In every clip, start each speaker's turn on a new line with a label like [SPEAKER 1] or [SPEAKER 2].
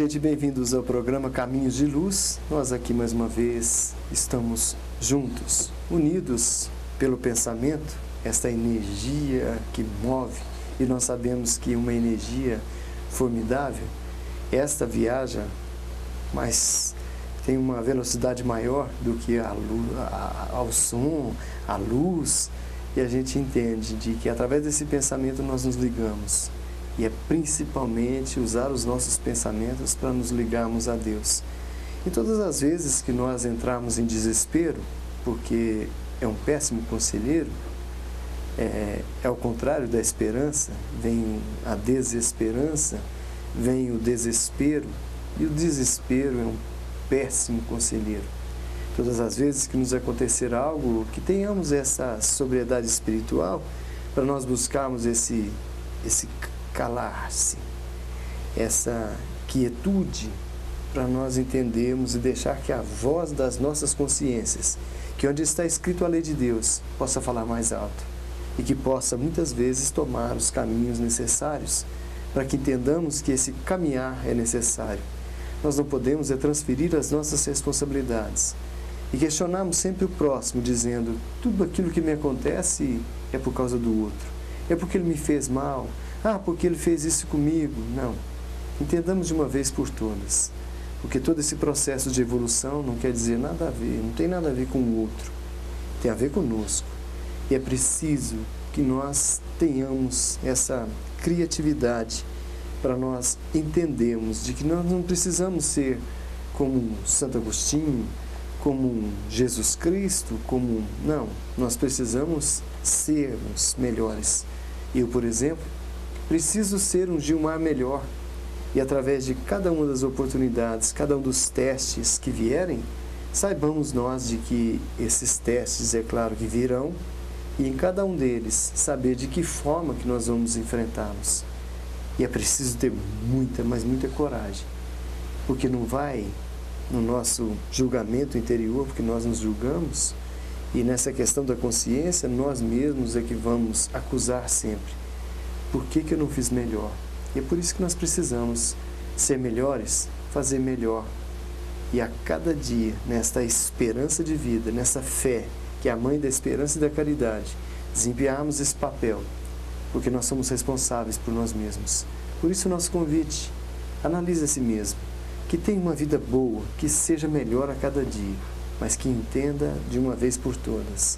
[SPEAKER 1] gente, bem-vindos ao programa Caminhos de Luz. Nós aqui mais uma vez estamos juntos, unidos pelo pensamento, esta energia que move, e nós sabemos que uma energia formidável, esta viaja, mas tem uma velocidade maior do que a luz, ao som, a luz, e a gente entende de que através desse pensamento nós nos ligamos. E é principalmente usar os nossos pensamentos para nos ligarmos a Deus. E todas as vezes que nós entramos em desespero, porque é um péssimo conselheiro, é o contrário da esperança, vem a desesperança, vem o desespero, e o desespero é um péssimo conselheiro. Todas as vezes que nos acontecer algo, que tenhamos essa sobriedade espiritual, para nós buscarmos esse calar-se, essa quietude, para nós entendermos e deixar que a voz das nossas consciências, que onde está escrito a lei de Deus, possa falar mais alto e que possa muitas vezes tomar os caminhos necessários para que entendamos que esse caminhar é necessário. Nós não podemos transferir as nossas responsabilidades e questionarmos sempre o próximo, dizendo: tudo aquilo que me acontece é por causa do outro, é porque ele me fez mal, porque ele fez isso comigo. Não. Entendamos de uma vez por todas. Porque todo esse processo de evolução não quer dizer nada a ver, não tem nada a ver com o outro. Tem a ver conosco. E é preciso que nós tenhamos essa criatividade para nós entendermos de que nós não precisamos ser como Santo Agostinho, como Jesus Cristo, Não, nós precisamos sermos melhores. Eu, por exemplo, preciso ser um Gilmar melhor. E através de cada uma das oportunidades, cada um dos testes que vierem, saibamos nós de que esses testes, é claro que virão, e em cada um deles, saber de que forma que nós vamos enfrentá-los. E é preciso ter muita, mas muita coragem. Porque não vai no nosso julgamento interior, porque nós nos julgamos, e nessa questão da consciência, nós mesmos é que vamos acusar sempre. Por que eu não fiz melhor? E é por isso que nós precisamos ser melhores, fazer melhor. E a cada dia, nesta esperança de vida, nessa fé, que é a mãe da esperança e da caridade, desempenharmos esse papel, porque nós somos responsáveis por nós mesmos. Por isso o nosso convite: analise a si mesmo, que tenha uma vida boa, que seja melhor a cada dia, mas que entenda de uma vez por todas: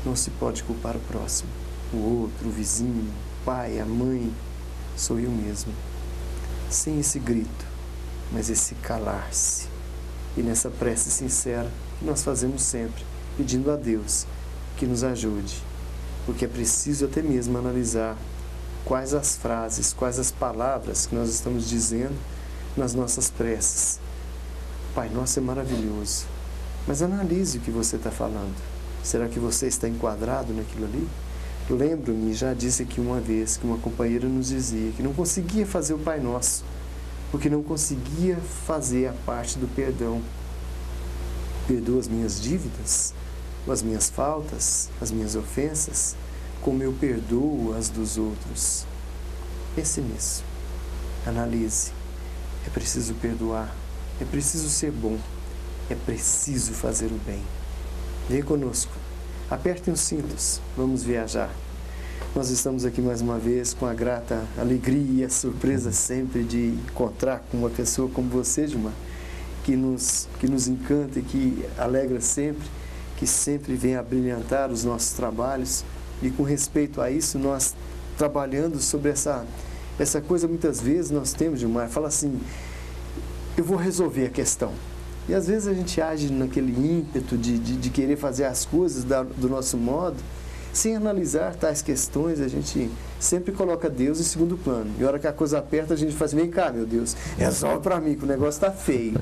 [SPEAKER 1] não se pode culpar o próximo, o outro, o vizinho, o pai, a mãe. Sou eu mesmo. Sem esse grito, mas esse calar-se. E nessa prece sincera que nós fazemos sempre, pedindo a Deus que nos ajude, porque é preciso até mesmo analisar quais as frases, quais as palavras que nós estamos dizendo nas nossas preces. Pai Nosso é maravilhoso, mas analise o que você está falando. Será que você está enquadrado naquilo ali? Lembro-me, já disse aqui uma vez, que uma companheira nos dizia que não conseguia fazer o Pai Nosso, porque não conseguia fazer a parte do perdão. Perdoa as minhas dívidas, as minhas faltas, as minhas ofensas, como eu perdoo as dos outros. Pense nisso. Analise. É preciso perdoar, é preciso ser bom, é preciso fazer o bem. Vem conosco. Apertem os cintos, vamos viajar. Nós estamos aqui mais uma vez com a grata alegria e a surpresa sempre de encontrar com uma pessoa como você, Gilmar, que nos encanta e que alegra sempre, que sempre vem a brilhantar os nossos trabalhos. E com respeito a isso, nós trabalhando sobre essa coisa, muitas vezes nós temos, Gilmar, fala assim: eu vou resolver a questão. E às vezes a gente age naquele ímpeto de querer fazer as coisas do nosso modo, sem analisar tais questões. A gente sempre coloca Deus em segundo plano. E a hora que a coisa aperta, a gente faz: vem cá, meu Deus, resolve para mim, que o negócio está feio.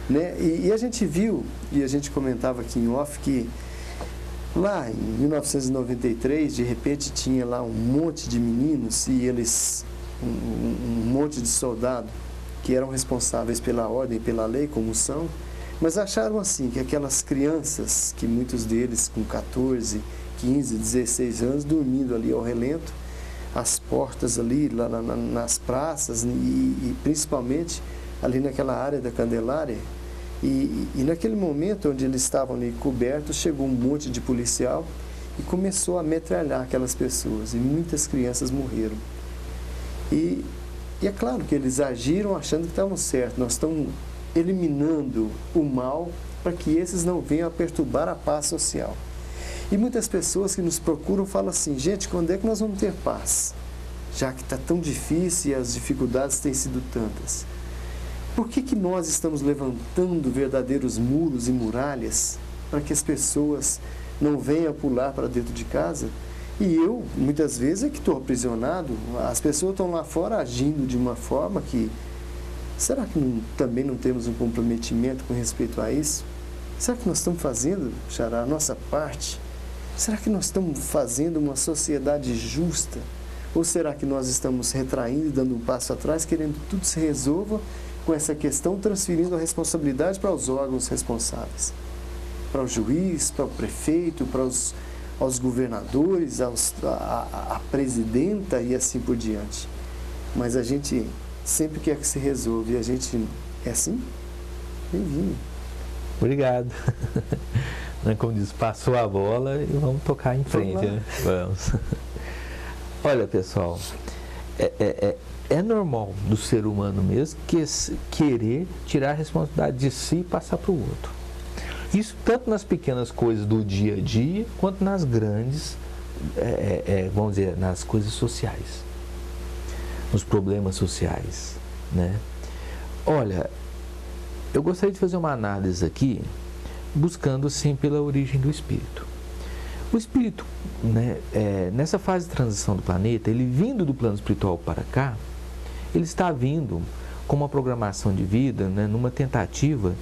[SPEAKER 1] Né? E a gente viu, e a gente comentava aqui em off, que lá em 1993, de repente tinha lá um monte de meninos, e eles, um monte de soldado, que eram responsáveis pela ordem, pela lei, como são, mas acharam assim, que aquelas crianças, que muitos deles com 14, 15, 16 anos, dormindo ali ao relento, as portas ali, lá nas praças e principalmente ali naquela área da Candelária. E naquele momento onde eles estavam ali cobertos, chegou um monte de policial e começou a metralhar aquelas pessoas, e muitas crianças morreram. E é claro que eles agiram achando que estavam certos, nós estamos eliminando o mal para que esses não venham a perturbar a paz social. E muitas pessoas que nos procuram falam assim: gente, quando é que nós vamos ter paz? Já que está tão difícil e as dificuldades têm sido tantas. Por que nós estamos levantando verdadeiros muros e muralhas para que as pessoas não venham pular para dentro de casa? E eu, muitas vezes, é que estou aprisionado. As pessoas estão lá fora agindo de uma forma que... Será que também não temos um comprometimento com respeito a isso? Será que nós estamos fazendo, Xará, a nossa parte? Será que nós estamos fazendo uma sociedade justa? Ou será que nós estamos retraindo e dando um passo atrás, querendo que tudo se resolva com essa questão, transferindo a responsabilidade para os órgãos responsáveis? Para o juiz, para o prefeito, para aos governadores, a presidenta e assim por diante. Mas a gente sempre quer que se resolva, e a gente é assim? Bem-vindo.
[SPEAKER 2] Obrigado. Como diz, passou a bola e vamos tocar em frente, né? Vamos. Olha, pessoal, é normal do ser humano mesmo querer tirar a responsabilidade de si e passar para o outro. Isso tanto nas pequenas coisas do dia a dia, quanto nas grandes, vamos dizer, nas coisas sociais, nos problemas sociais, né? Olha, eu gostaria de fazer uma análise aqui, buscando sim pela origem do espírito. O espírito, né, nessa fase de transição do planeta, ele vindo do plano espiritual para cá, ele está vindo com uma programação de vida, né, numa tentativa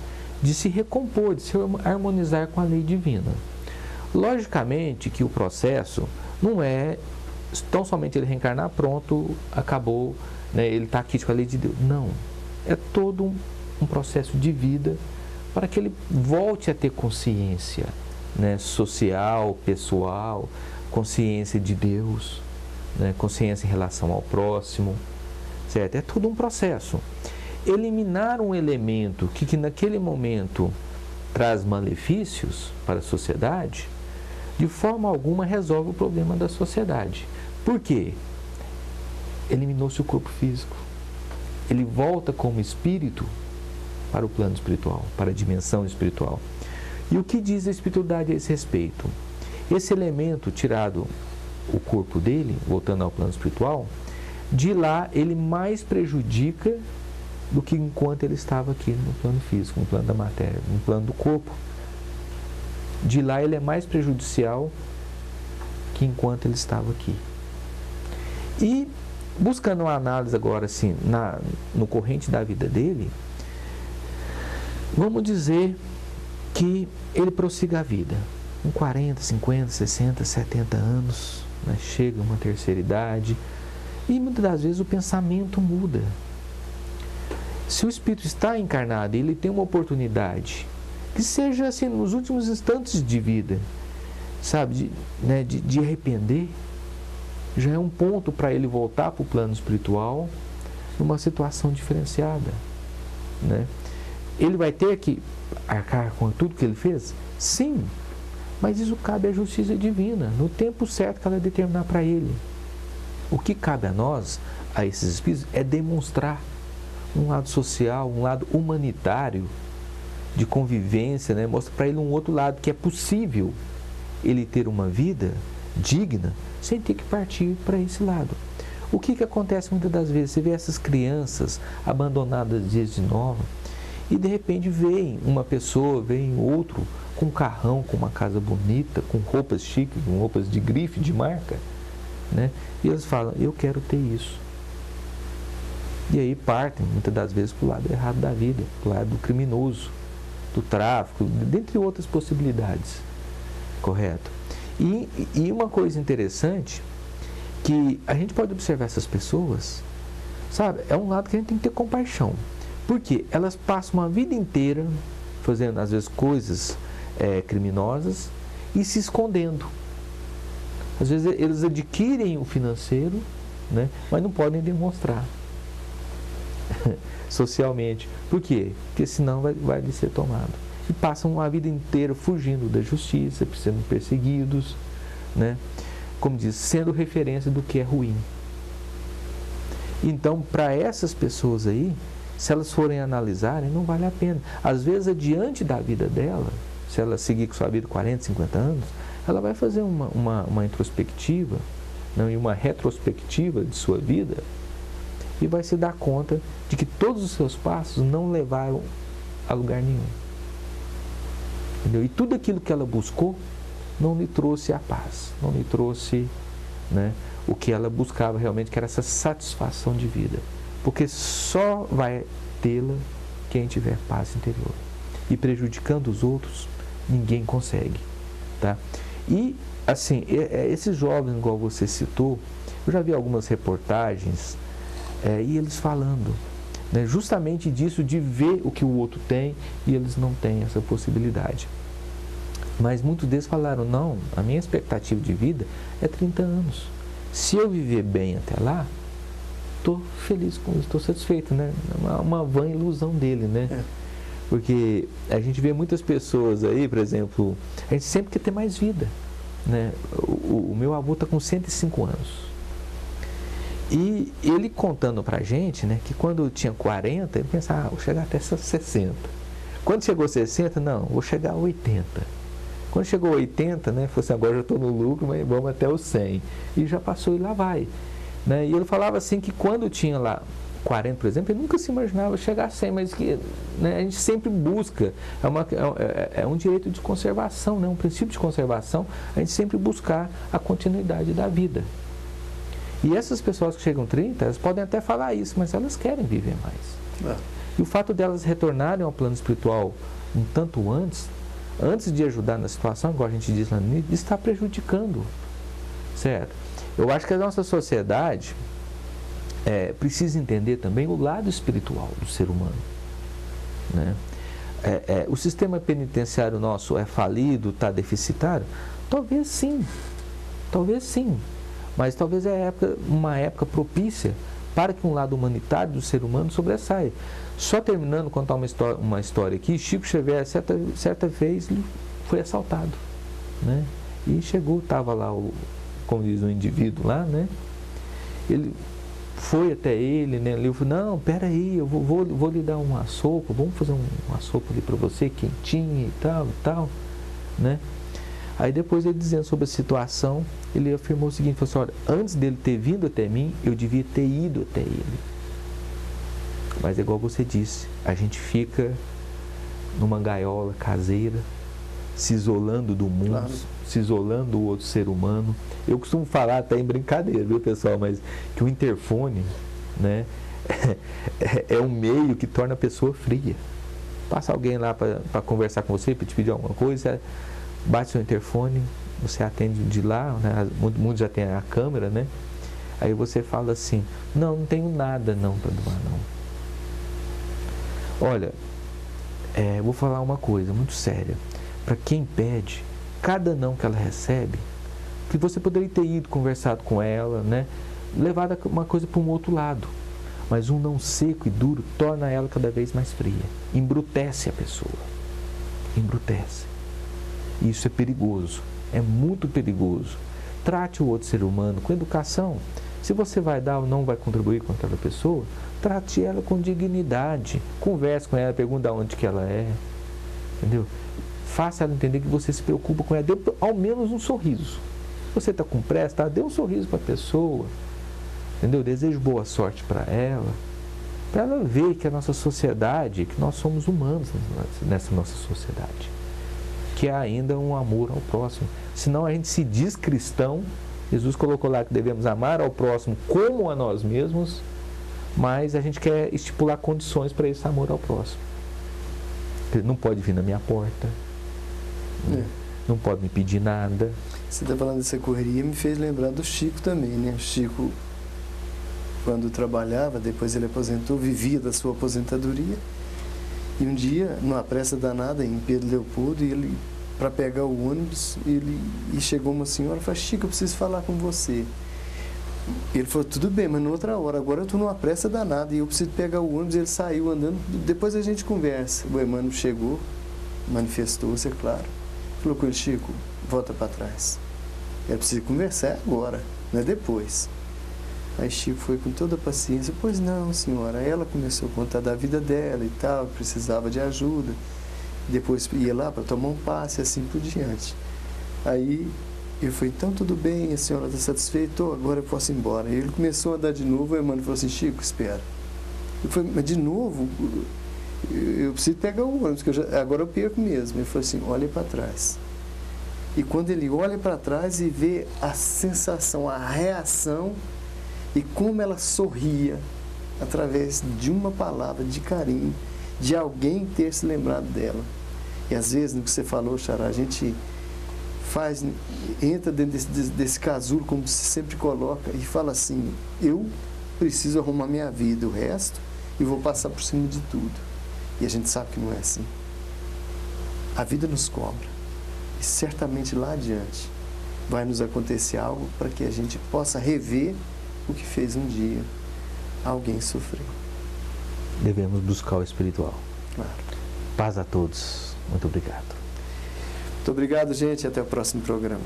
[SPEAKER 2] de se recompor, de se harmonizar com a lei divina. Logicamente que o processo não é tão somente ele reencarnar, pronto, acabou, né, ele está aqui com a lei de Deus. Não, é todo um processo de vida para que ele volte a ter consciência, né, social, pessoal, consciência de Deus, né, consciência em relação ao próximo, certo? É todo um processo. Eliminar um elemento que naquele momento traz malefícios para a sociedade, de forma alguma resolve o problema da sociedade. Por quê? Eliminou-se o corpo físico. Ele volta como espírito para o plano espiritual, para a dimensão espiritual. E o que diz a espiritualidade a esse respeito? Esse elemento, tirado o corpo dele, voltando ao plano espiritual, de lá ele mais prejudica do que enquanto ele estava aqui no plano físico, no plano da matéria, no plano do corpo. De lá ele é mais prejudicial que enquanto ele estava aqui. E buscando uma análise agora assim, no corrente da vida dele, vamos dizer que ele prossiga a vida, com 40, 50, 60, 70 anos, né, chega a uma terceira idade, e muitas das vezes o pensamento muda. Se o espírito está encarnado e ele tem uma oportunidade, que seja assim, nos últimos instantes de vida, sabe, de arrepender, já é um ponto para ele voltar para o plano espiritual numa situação diferenciada, né? Ele vai ter que arcar com tudo que ele fez? Sim, mas isso cabe à justiça divina, no tempo certo que ela determinar para ele. O que cabe a nós, a esses espíritos, é demonstrar um lado social, um lado humanitário, de convivência, né? Mostra para ele um outro lado, que é possível ele ter uma vida digna sem ter que partir para esse lado. O que acontece muitas das vezes? Você vê essas crianças abandonadas desde nova, e de repente vem uma pessoa, vem outro com um carrão, com uma casa bonita, com roupas chiques, com roupas de grife, de marca, né? E eles falam: eu quero ter isso. E aí partem, muitas das vezes, para o lado errado da vida, para o lado criminoso, do tráfico, dentre outras possibilidades, correto? E uma coisa interessante, que a gente pode observar essas pessoas, sabe, é um lado que a gente tem que ter compaixão, porque elas passam uma vida inteira fazendo, às vezes, coisas criminosas e se escondendo. Às vezes eles adquirem o financeiro né? Mas não podem demonstrar socialmente. Por quê? Porque senão vai lhe ser tomado. E passam a vida inteira fugindo da justiça, sendo perseguidos, né? Como diz, sendo referência do que é ruim. Então, para essas pessoas aí, se elas forem analisarem, não vale a pena. Às vezes, adiante da vida dela, se ela seguir com sua vida 40, 50 anos, ela vai fazer uma introspectiva, não, e uma retrospectiva de sua vida, e vai se dar conta de que todos os seus passos não levaram a lugar nenhum. Entendeu? E tudo aquilo que ela buscou não lhe trouxe a paz, não lhe trouxe, né, o que ela buscava realmente, que era essa satisfação de vida. Porque só vai tê-la quem tiver paz interior. E prejudicando os outros, ninguém consegue. Tá? E, assim, esses jovens, igual você citou, eu já vi algumas reportagens, e eles falando, né, justamente disso, de ver o que o outro tem, e eles não têm essa possibilidade. Mas muitos deles falaram, não, a minha expectativa de vida é 30 anos. Se eu viver bem até lá, estou feliz com isso, estou satisfeito, né? Uma vã ilusão dele, né? Porque a gente vê muitas pessoas aí, por exemplo, a gente sempre quer ter mais vida, né? O meu avô está com 105 anos. E ele contando pra gente, né, que quando tinha 40, ele pensava, vou chegar até 60. Quando chegou a 60, não, vou chegar a 80. Quando chegou a 80, né, falou assim, agora já estou no lucro, mas vamos até os 100. E já passou e lá vai. Né? E ele falava assim que quando tinha lá 40, por exemplo, ele nunca se imaginava chegar a 100, mas que, né, a gente sempre busca, é um direito de conservação, né, um princípio de conservação, a gente sempre buscar a continuidade da vida. E essas pessoas que chegam a 30, elas podem até falar isso, mas elas querem viver mais. E o fato delas retornarem ao plano espiritual um tanto antes de ajudar na situação, igual a gente diz lá no início, está prejudicando, certo? Eu acho que a nossa sociedade precisa entender também o lado espiritual do ser humano, né? O sistema penitenciário nosso é falido, está deficitário? Talvez sim, mas talvez é uma época propícia para que um lado humanitário do ser humano sobressaia. Só terminando, contar uma história aqui, Chico Xavier, certa vez, ele foi assaltado, né? E chegou, estava lá, como diz o indivíduo lá, né? Ele foi até ele, né? Ele falou, não, peraí, eu vou lhe dar uma sopa, vamos fazer uma sopa ali para você, quentinha e tal, né? Aí depois ele dizendo sobre a situação, ele afirmou o seguinte, falou assim, olha, antes dele ter vindo até mim, eu devia ter ido até ele. Mas igual você disse, a gente fica numa gaiola caseira, se isolando do mundo, claro, se isolando do outro ser humano. Eu costumo falar até em brincadeira, viu, pessoal, mas que o interfone, né, é um meio que torna a pessoa fria. Passa alguém lá para conversar com você, para te pedir alguma coisa, bate seu interfone, você atende de lá, né, muitos já tem a câmera, né? Aí você fala assim, não tenho nada não para doar, não. Olha, vou falar uma coisa muito séria. Para quem pede, cada não que ela recebe, que você poderia ter ido, conversado com ela, né? Levado uma coisa para um outro lado. Mas um não seco e duro torna ela cada vez mais fria. Embrutece a pessoa. Embrutece. Isso é perigoso. É muito perigoso. Trate o outro ser humano com educação. Se você vai dar ou não vai contribuir com aquela pessoa, trate ela com dignidade. Converse com ela, pergunte de onde que ela é. Entendeu? Faça ela entender que você se preocupa com ela. Dê ao menos um sorriso. Se você está com pressa, tá? Dê um sorriso para a pessoa. Entendeu? Desejo boa sorte para ela ver que a nossa sociedade, que nós somos humanos nessa nossa sociedade. Que há ainda um amor ao próximo. Senão a gente se diz cristão. Jesus colocou lá que devemos amar ao próximo como a nós mesmos, mas a gente quer estipular condições para esse amor ao próximo. Ele não pode vir na minha porta, não pode me pedir nada.
[SPEAKER 1] Você está falando dessa correria, me fez lembrar do Chico também, né? O Chico, quando trabalhava, depois ele aposentou, vivia da sua aposentadoria, e um dia, numa pressa danada, em Pedro Leopoldo, ele, para pegar o ônibus, e chegou uma senhora e falou, Chico, eu preciso falar com você. Ele falou, tudo bem, mas noutra hora, agora eu estou numa pressa danada e eu preciso pegar o ônibus. Ele saiu andando, depois a gente conversa. O Emmanuel chegou, manifestou-se, é claro. Falou com ele, Chico, volta para trás. Eu preciso conversar agora, não é depois. Aí Chico foi com toda a paciência, pois não, senhora. Aí ela começou a contar da vida dela e tal, precisava de ajuda. Depois ia lá para tomar um passe, assim por diante. Aí eu falei, então tudo bem, a senhora está satisfeita? Agora eu posso ir embora. E ele começou a andar de novo, o Emmanuel falou assim, Chico, espera. Eu falei, mas de novo? Eu preciso pegar o ônibus, agora eu perco mesmo. Ele falou assim, olha para trás. E quando ele olha para trás e vê a sensação, a reação, e como ela sorria através de uma palavra de carinho, de alguém ter se lembrado dela. E às vezes, no que você falou, Xará, a gente entra dentro desse casulo, como se sempre coloca, e fala assim, eu preciso arrumar minha vida, o resto, e vou passar por cima de tudo. E a gente sabe que não é assim. A vida nos cobra. E certamente lá adiante vai nos acontecer algo para que a gente possa rever o que fez um dia alguém sofrer.
[SPEAKER 2] Devemos buscar o espiritual.
[SPEAKER 1] Claro.
[SPEAKER 2] Paz a todos. Muito obrigado.
[SPEAKER 1] Muito obrigado, gente. Até o próximo programa.